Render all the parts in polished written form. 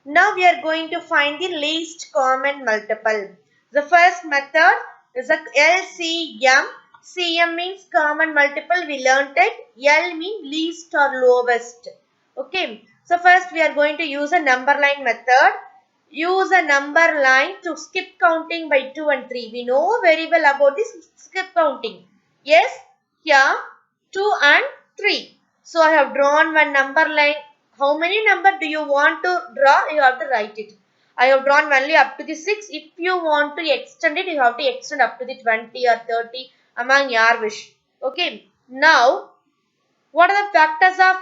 Now we are going to find the least common multiple. The first method is a LCM. CM means common multiple. We learnt it. L means least or lowest. Okay. So first we are going to use a number line method. Use a number line to skip counting by 2 and 3. We know very well about this skip counting. Yes, here 2 and 3. So I have drawn one number line. How many number do you want to draw? You have to write it. I have drawn only up to the 6. If you want to extend it, you have to extend up to the 20 or 30 among your wish. Okay. Now, what are the factors of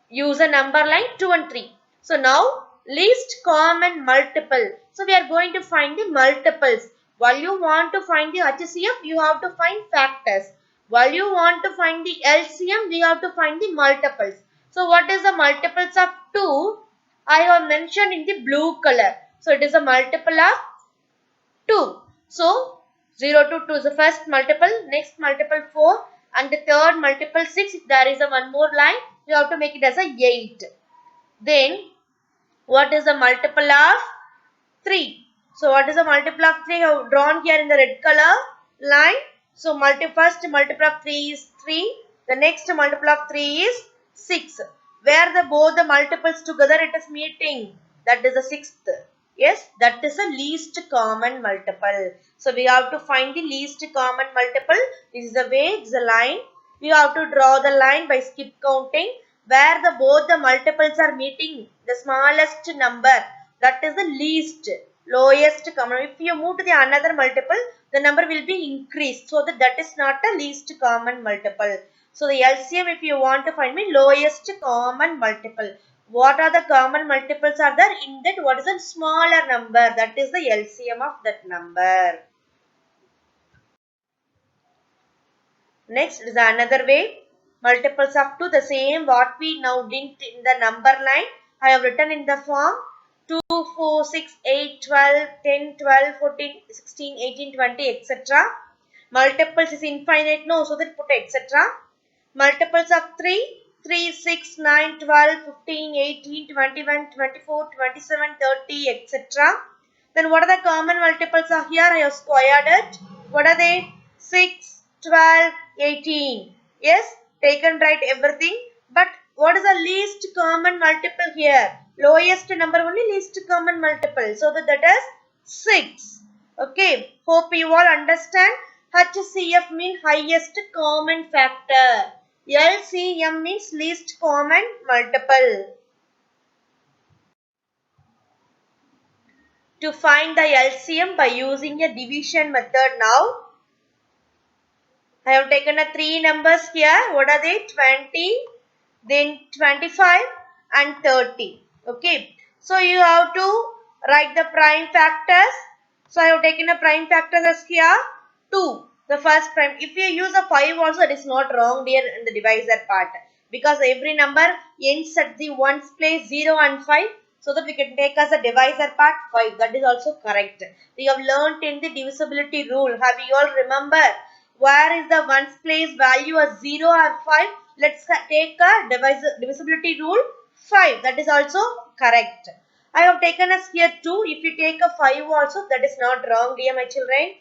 use a number line 2 and 3. So now least common multiple. So we are going to find the multiples. While you want to find the HCF, you have to find factors. While you want to find the LCM, we have to find the multiples. So what is the multiples of 2? I have mentioned in the blue color. So it is a multiple of 2. So 0 to 2 is the first multiple, next multiple 4 and the third multiple 6. If there is a one more line, you have to make it as a 8. Then what is the multiple of 3? So what is the multiple of 3? I have drawn here in the red color line. So first multiple of 3 is 3. The next multiple of 3 is 6. Where both the multiples together it is meeting. That is the sixth. Yes, that is the least common multiple. So we have to find the least common multiple. This is the way, it's a line. We have to draw the line by skip counting. Where both the multiples are meeting the smallest number, that is the least, lowest common. If you move to the another multiple, the number will be increased. So that is not a least common multiple. So the LCM, if you want to find me lowest common multiple. What are the common multiples are there? In that, what is the smaller number? That is the LCM of that number. Next is another way. Multiples of 2, the same what we now did in the number line. I have written in the form 2, 4, 6, 8, 12, 10, 12, 14, 16, 18, 20, etc. Multiples is infinite, no, so that put etc. Multiples of 3, 3, 6, 9, 12, 15, 18, 21, 24, 27, 30, etc. Then what are the common multiples of here? I have squared it. What are they? 6, 12, 18. Yes, take and write everything. But what is the least common multiple here? Lowest number only, least common multiple. So that is 6. Okay, hope you all understand. HCF means highest common factor. LCM means least common multiple. To find the LCM by using a division method now, I have taken a 3 numbers here. What are they? 20, then 25 and 30. Okay. So you have to write the prime factors. So I have taken a prime factors as here 2. The first prime. If you use a 5 also, it is not wrong there in the divisor part. Because every number ends at the ones place 0 and 5. So that we can take as a divisor part 5. That is also correct. We have learnt in the divisibility rule. Have you all remember? Where is the ones place value as 0 or 5? Let's take a divisibility rule 5. That is also correct. I have taken as here 2. If you take a 5 also, that is not wrong, dear my children.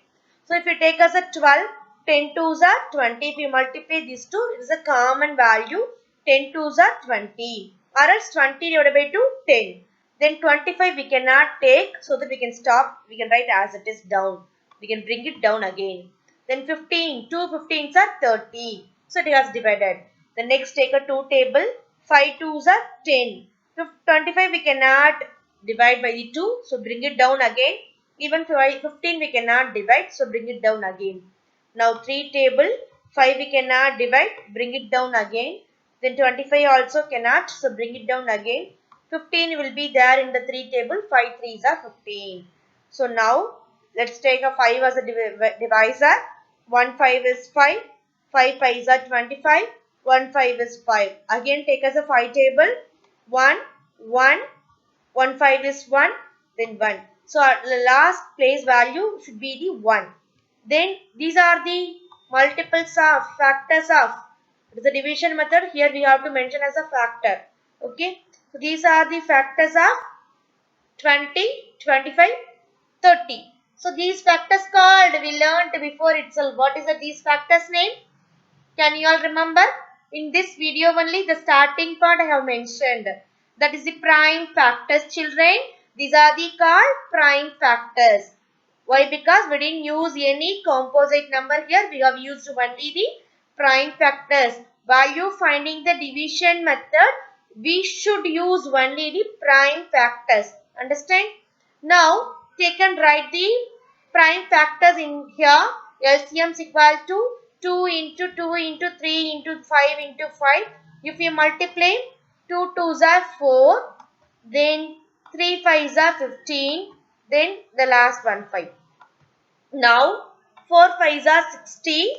So if you take as a 12, 10 twos are 20. If you multiply these two, it is a common value. 10 twos are 20. Or else 20 divided by 2, 10. Then 25 we cannot take, so that we can stop. We can write as it is down. We can bring it down again. Then 15, 2 15s are 30. So it has divided. The next take a 2 table. 5 2s are 10. 25 we cannot divide by the 2. So bring it down again. Even 15 we cannot divide. So bring it down again. Now 3 table. 5 we cannot divide. Bring it down again. Then 25 also cannot. So bring it down again. 15 will be there in the 3 table. 5 3s are 15. So now let's take a 5 as a divisor. 1 5 is 5. 5 5s are 25. 1 5 is 5. Again take as a 5 table. 1 1. 1 5 is 1. Then 1. So the last place value should be the 1. Then these are the multiples of factors of. It is a division method. Here we have to mention as a factor. Okay. So these are the factors of 20, 25, 30. So these factors called, we learnt before itself. What is these factors name? Can you all remember? In this video only the starting part I have mentioned. That is the prime factors, children. These are the called prime factors. Why? Because we didn't use any composite number here. We have used only the prime factors. While you finding the division method, we should use only the prime factors. Understand? Now, take and write the prime factors in here. LCM is equal to 2 into 2 into 3 into 5 into 5. If you multiply, 2 2s are 4. Then 3 5s are 15. Then the last one 5. Now 4 5s are 60.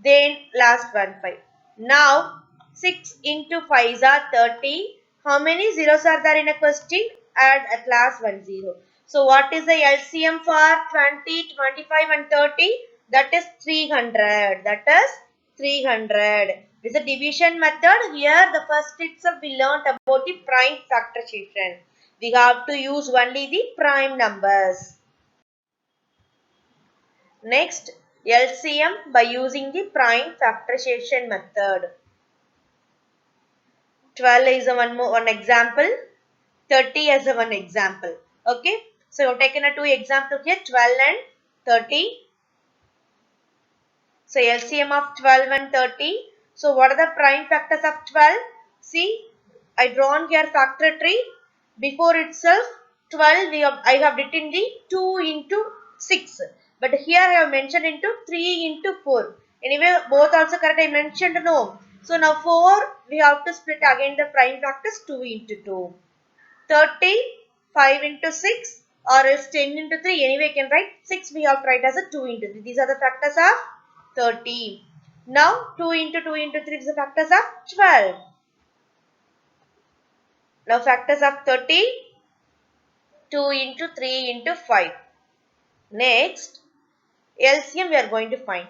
Then last one 5. Now 6 into 5s are 30. How many zeros are there in a question? Add at last 1 0. So what is the LCM for 20, 25 and 30? That is 300. That is 300. This is a division method. Here the first itself we learnt about the prime factorization. We have to use only the prime numbers. Next, LCM by using the prime factorization method. 12 is one example. 30 as a one example. Okay. So, you have taken a two example here, 12 and 30. So, LCM of 12 and 30. So, what are the prime factors of 12? See, I drawn here factor tree. Before itself, 12 I have written the 2 into 6. But here I have mentioned into 3 into 4. Anyway, both also correct. I mentioned no. So, now 4, we have to split again the prime factors 2 into 2. 30, 5 into 6 or else 10 into 3. Anyway, you can write 6 we have to write as a 2 into 3. These are the factors of 30. Now 2 into 2 into 3 is the factors of 12. Now factors of 30, 2 into 3 into 5. Next, LCM we are going to find.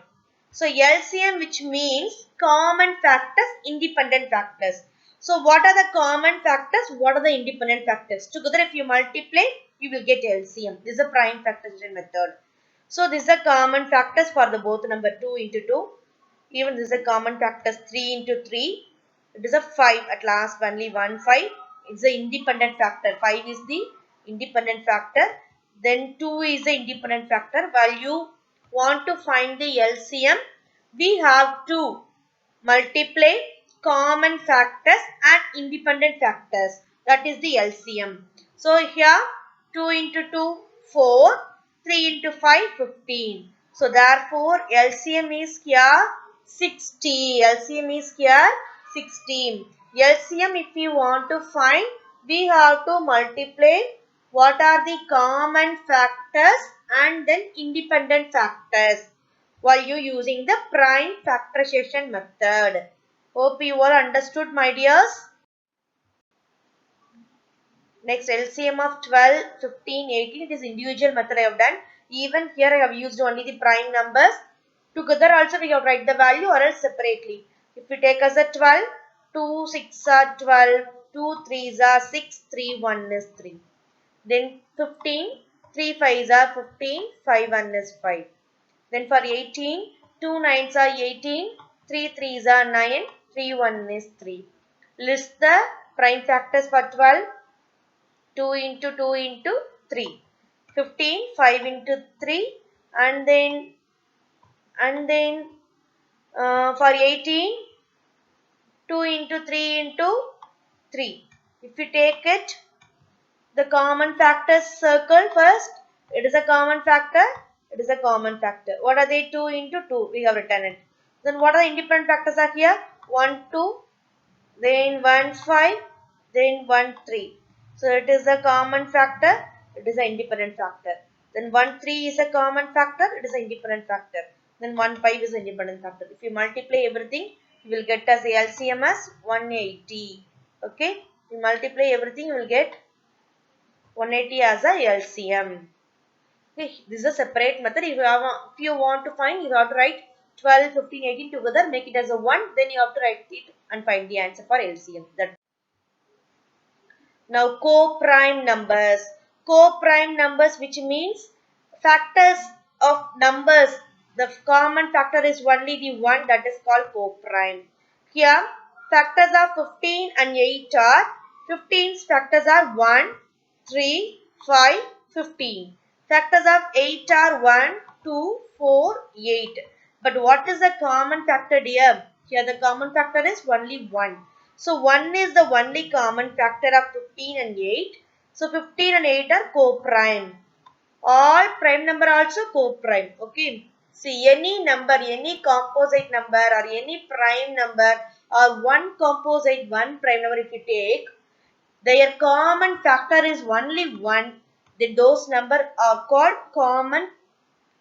So LCM which means common factors, independent factors. So what are the common factors? What are the independent factors? Together if you multiply, you will get LCM. This is a prime factorization method. So this is a common factors for the both number 2 into 2. Even this is a common factors 3 into 3. It is a 5 at last only 1 5. It's the independent factor. 5 is the independent factor. Then 2 is the independent factor. While you want to find the LCM, we have to multiply common factors and independent factors. That is the LCM. So here 2 into 2, 4. 3 into 5, 15. So therefore LCM is here 60. LCM is here 16. LCM if you want to find, we have to multiply what are the common factors and then independent factors while you using the prime factorization method. Hope you all understood, my dears. Next, LCM of 12, 15, 18. It is individual method I have done. Even here I have used only the prime numbers. Together also we have write the value or else separately. If we take as a 12, 2 6 are 12, 2 3s are 6, 3 1 is 3. Then 15, 3 5s are 15, 5 1 is 5. Then for 18, 2 9s are 18, 3 3s are 9, 3 1 is 3. List the prime factors for 12. 2 into 2 into 3. 15, 5 into 3 and then for 18, 2 into 3 into 3. If you take it, the common factors circle first. It is a common factor. It is a common factor. What are they? 2 into 2. We have written it. Then what are the independent factors are here? 1, 2. Then 1, 5. Then 1, 3. So it is a common factor. It is an independent factor. Then 1, 3 is a common factor. It is an independent factor. Then 1, 5 is an independent factor. If you multiply everything, you will get as LCM as 180. Okay. You multiply everything, you will get 180 as a LCM. Okay. This is a separate method. If you want to find, you have to write 12, 15, 18 together. Make it as a 1. Then you have to write it and find the answer for LCM. Now co-prime numbers. Co-prime numbers, which means factors of numbers. The common factor is only the one, that is called co-prime. Here factors of 15 and 8 are 15's factors are 1, 3, 5, 15. Factors of 8 are 1, 2, 4, 8. But what is the common factor here? Here the common factor is only 1. So 1 is the only common factor of 15 and 8. So 15 and 8 are co-prime. All prime number also co-prime. Okay. See, any number, any composite number or any prime number or one composite, one prime number if you take, their common factor is only 1. Then those numbers are called common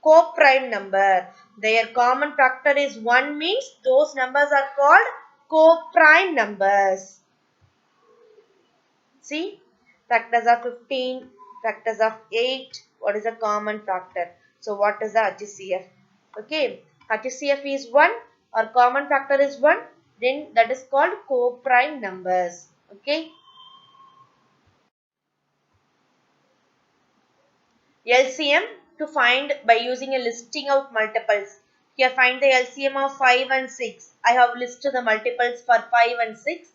co-prime number. Their common factor is 1 means those numbers are called co-prime numbers. See, factors of 15, factors of 8. What is a common factor? So what is the HCF? Okay, HCF is 1 or common factor is 1. Then that is called co-prime numbers. Okay. LCM to find by using a listing of multiples. Here find the LCM of 5 and 6. I have listed the multiples for 5 and 6.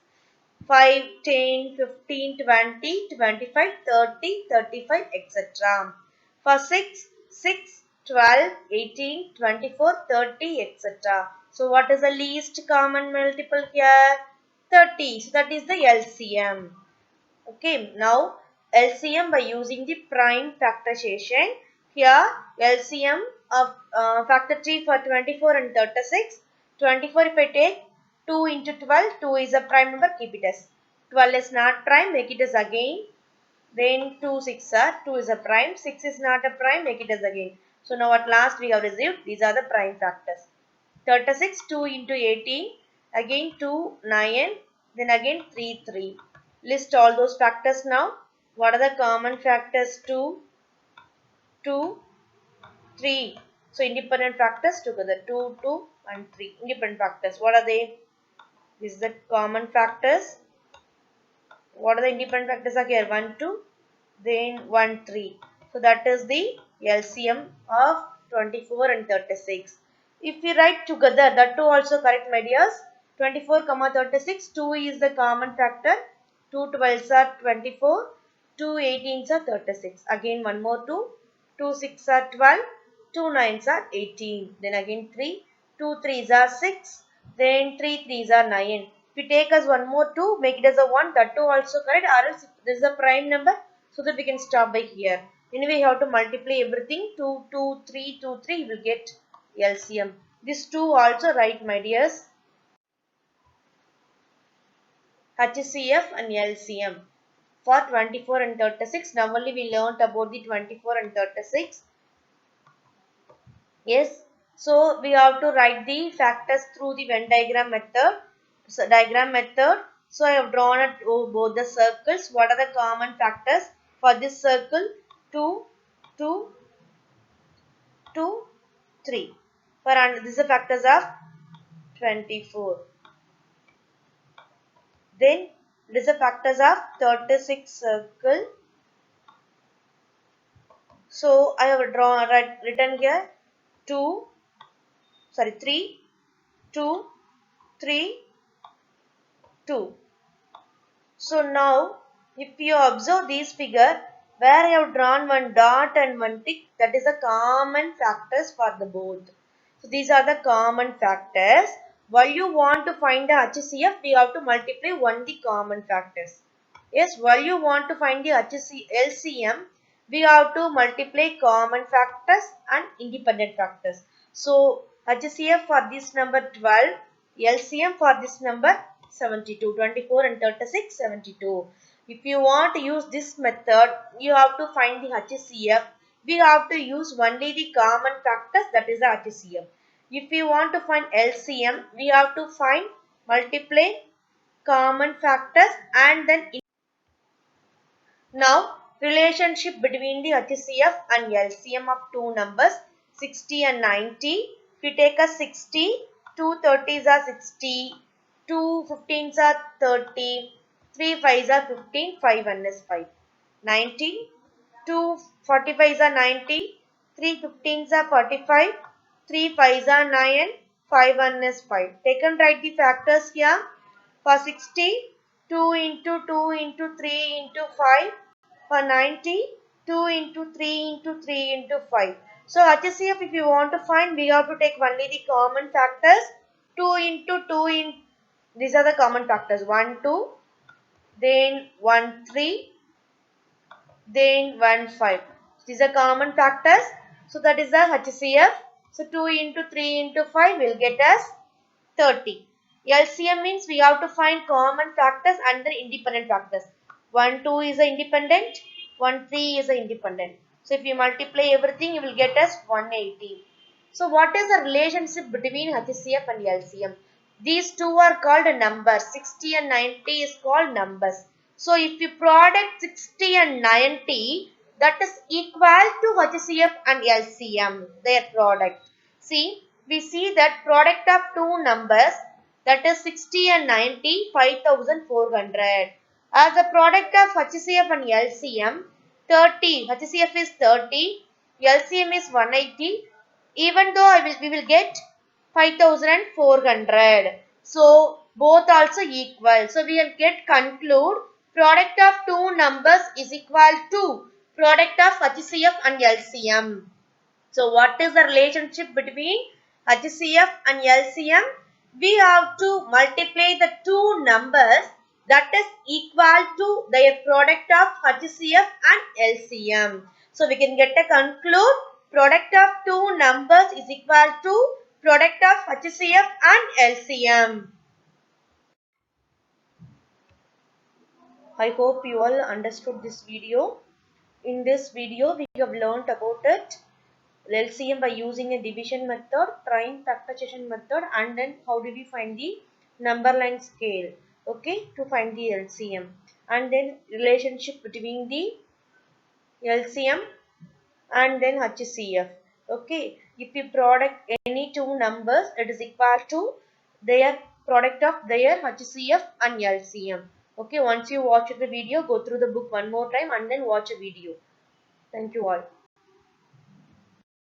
5, 10, 15, 20, 25, 30, 35, etc. For 6, 6, 12, 18, 24, 30, etc. So what is the least common multiple here? 30. So that is the LCM. Okay, now LCM by using the prime factorization. Here LCM of factor 3 for 24 and 36. 24 if I take 2 into 12, 2 is a prime number, keep it as. 12 is not prime, make it as again. Then 2 6 are, 2 is a prime, 6 is not a prime, make it as again. So now at last we have received, these are the prime factors. 36, 2 into 18, again 2, 9, then again 3, 3. List all those factors now. What are the common factors? 2, 2, 3. So independent factors together. 2, 2 and 3. Independent factors. What are they? This is the common factors. What are the independent factors are here? 1, 2. Then 1, 3. So that is the LCM of 24 and 36. If we write together, that too also correct, my dears. 24, 36, 2 is the common factor. 2 12s are 24, 2 18s are 36. Again one more 2, 2 6 are 12, 2 9s are 18. Then again 3, 2 3s are 6, then 3 3s are 9. If we take as one more 2, make it as a 1, that too also correct, or else this is a prime number, so that we can stop by here. Anyway, you have to multiply everything. 2, 2, 3, 2, 3, you will get LCM. This 2 also write, my dears. HCF and LCM for 24 and 36. Now only we learnt about the 24 and 36. Yes. So we have to write the factors through the Venn diagram method. So diagram method. So I have drawn at both the circles. What are the common factors for this circle? 2, 2, 2, 3. For this is the factors of 24. Then this is the factors of 36 circle. So I have written here 3, 2, 3, 2. So now if you observe this figure where I have drawn one dot and one tick, that is the common factors for the both. So these are the common factors. While you want to find the HCF, we have to multiply one the common factors. Yes, while you want to find the LCM, we have to multiply common factors and independent factors. So HCF for this number 12, LCM for this number 72, 24 and 36, 72. If you want to use this method, you have to find the HCF. We have to use only the common factors, that is the HCF. If you want to find LCM, we have to find multiply common factors and then now relationship between the HCF and LCM of two numbers 60 and 90. If we take a 60, two 30s are 60, two 15s are 30. 3 5s are 15, 5 1 is 5. 90, 2 45s are 90, 3 15s are 45, 3 5s are 9, 5 1 is 5. Take and write the factors here. For 60, 2 into 2 into 3 into 5. For 90, 2 into 3 into 3 into 5. So HCF, if you want to find, we have to take only the common factors. 2 into 2 in, these are the common factors. 1 2, then 1 3, then 1 5. These are common factors. So that is the HCF. So 2 into 3 into 5 will get us 30. LCM means we have to find common factors and the independent factors. 1 2 is a independent, 1 3 is a independent. So if you multiply everything, you will get us 180. So what is the relationship between HCF and LCM? These two are called numbers. 60 and 90 is called numbers. So if you product 60 and 90, that is equal to HCF and LCM, their product. See, we see that product of two numbers, that is 60 and 90, 5400. As a product of HCF and LCM, 30, HCF is 30, LCM is 180. Even though we will get 5400. So both also equal. So we will get conclude product of two numbers is equal to product of HCF and LCM. So what is the relationship between HCF and LCM? We have to multiply the two numbers that is equal to their product of HCF and LCM. So we can get a conclude product of two numbers is equal to product of HCF and LCM. I hope you all understood this video. In this video, we have learnt about it. LCM by using a division method, trying factorization method, and then how did we find the number line scale, okay, to find the LCM, and then relationship between the LCM and then HCF. Okay, if you product any two numbers, it is equal to their product of their HCF and LCM. Okay, once you watch the video, go through the book one more time and then watch a video. Thank you all.